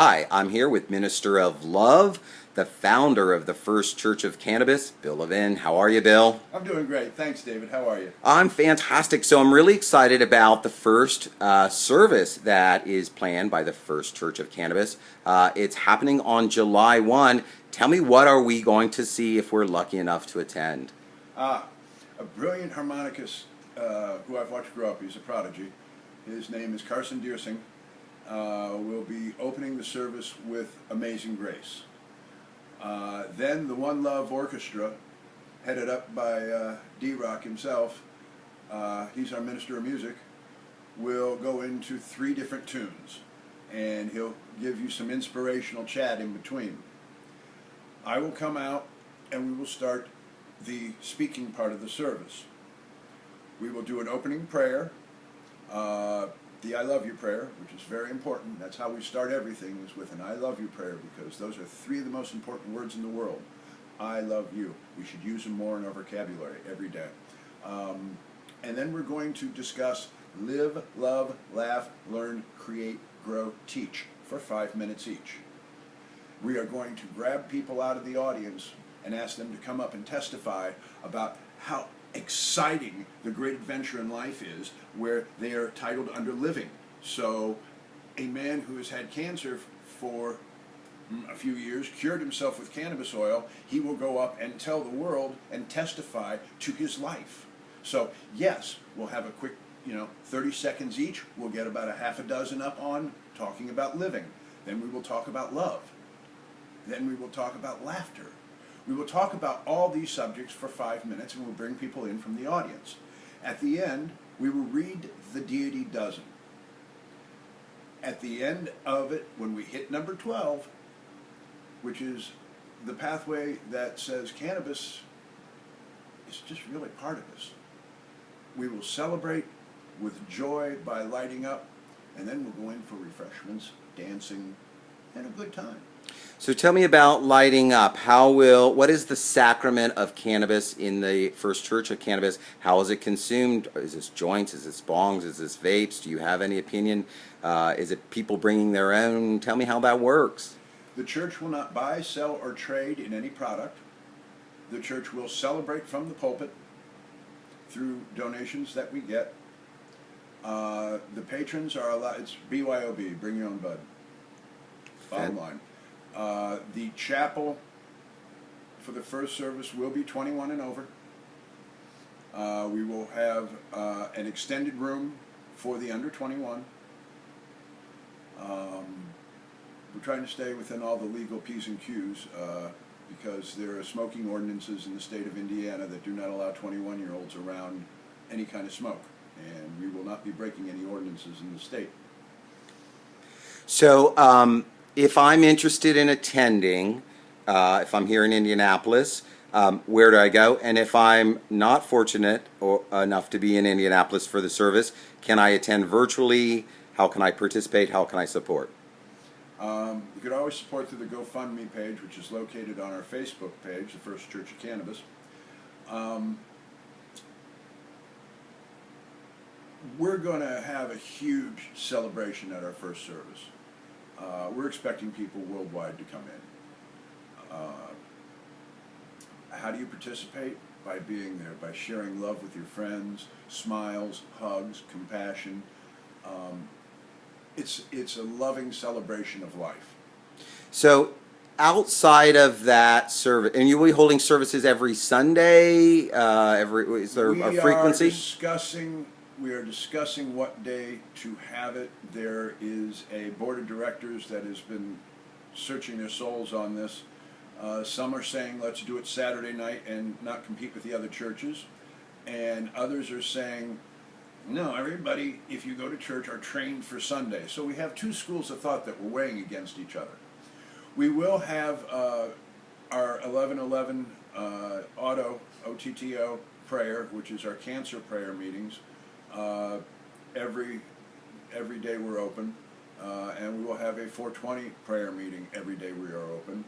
Hi, I'm here with Minister of Love, the founder of the First Church of Cannabis, Bill Levin. How are you, Bill? I'm doing great. Thanks, David. How are you? I'm fantastic. So I'm really excited about the first service that is planned by the First Church of Cannabis. It's happening on July 1. Tell me, what are we going to see if we're lucky enough to attend? A brilliant harmonicist who I've watched grow up. He's a prodigy. His name is Carson Deersing. Will be opening the service with Amazing Grace. Then the One Love Orchestra, headed up by D-Rock himself, he's our Minister of Music, will go into 3 different tunes, and he'll give you some inspirational chat in between. I will come out and we will start the speaking part of the service. We will do an opening prayer, the I love you prayer, which is very important. That's how we start everything, is with an I love you prayer, because those are 3 of the most important words in the world. I love you. We should use them more in our vocabulary every day. And then we're going to discuss live, love, laugh, learn, create, grow, teach for 5 minutes each. We are going to grab people out of the audience and ask them to come up and testify about how exciting the great adventure in life is, where they are titled under living. So a man who has had cancer for a few years, cured himself with cannabis oil, he will go up and tell the world and testify to his life. So yes, we'll have a quick 30 seconds each. We'll get about a half a dozen up on talking about living. Then we will talk about love. Then we will talk about laughter. We will talk about all these subjects for 5 minutes, and we'll bring people in from the audience. At the end, we will read the Deity Dozen. At the end of it, when we hit number 12, which is the pathway that says cannabis is just really part of us, we will celebrate with joy by lighting up, and then we'll go in for refreshments, dancing, and a good time. So tell me about lighting up. What is the sacrament of cannabis in the First Church of Cannabis? How is it consumed? Is this joints? Is this bongs? Is this vapes? Do you have any opinion? Is it people bringing their own? Tell me how that works. The church will not buy, sell, or trade in any product. The church will celebrate from the pulpit through donations that we get. The patrons are allowed, it's BYOB, bring your own bud. Bottom line. The chapel for the first service will be 21 and over. We will have an extended room for the under 21. We're trying to stay within all the legal P's and Q's because there are smoking ordinances in the state of Indiana that do not allow 21-year-olds around any kind of smoke, and we will not be breaking any ordinances in the state. So, if I'm interested in attending, if I'm here in Indianapolis, where do I go? And if I'm not fortunate enough to be in Indianapolis for the service, can I attend virtually? How can I participate? How can I support? You could always support through the GoFundMe page, which is located on our Facebook page, the First Church of Cannabis. We're going to have a huge celebration at our first service. We're expecting people worldwide to come in. How do you participate? By being there, by sharing love with your friends, smiles, hugs, compassion. It's a loving celebration of life. So, outside of that service, and you will be holding services every Sunday? Is there a frequency? We are discussing what day to have it. There is a board of directors that has been searching their souls on this. Some are saying let's do it Saturday night and not compete with the other churches. And others are saying, no, everybody, if you go to church, are trained for Sunday. So we have 2 schools of thought that we're weighing against each other. We will have our 11:11 OTTO prayer, which is our cancer prayer meetings. Every day we're open, and we will have a 420 prayer meeting every day we are open.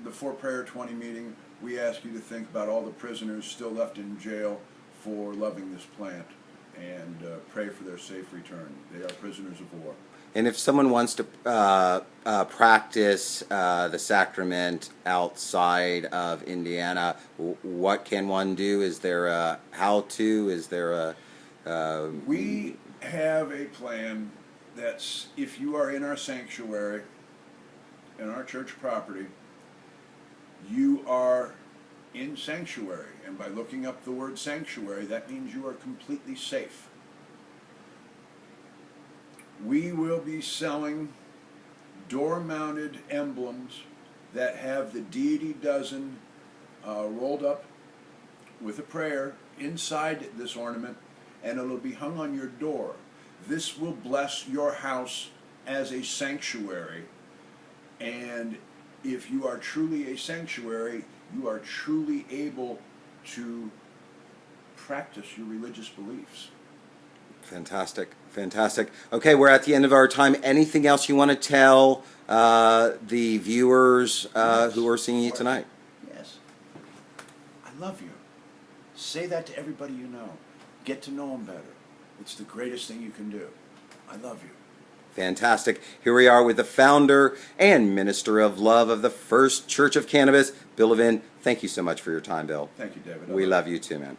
The 4 prayer 20 meeting, we ask you to think about all the prisoners still left in jail for loving this plant, and pray for their safe return. They are prisoners of war. And if someone wants to practice the sacrament outside of Indiana, what can one do? Is there a how-to? Is there a... We have a plan that's, if you are in our sanctuary, in our church property, you are in sanctuary. And by looking up the word sanctuary, that means you are completely safe. We will be selling door-mounted emblems that have the deity dozen rolled up with a prayer inside this ornament, and it'll be hung on your door. This will bless your house as a sanctuary, and if you are truly a sanctuary, you are truly able to practice your religious beliefs. Fantastic, fantastic. Okay, we're at the end of our time. Anything else you want to tell the viewers who are seeing you tonight? Yes. I love you. Say that to everybody you know. Get to know them better. It's the greatest thing you can do. I love you. Fantastic. Here we are with the founder and minister of love of the First Church of Cannabis, Bill Levin. Thank you so much for your time, Bill. Thank you, David. We love you too, man.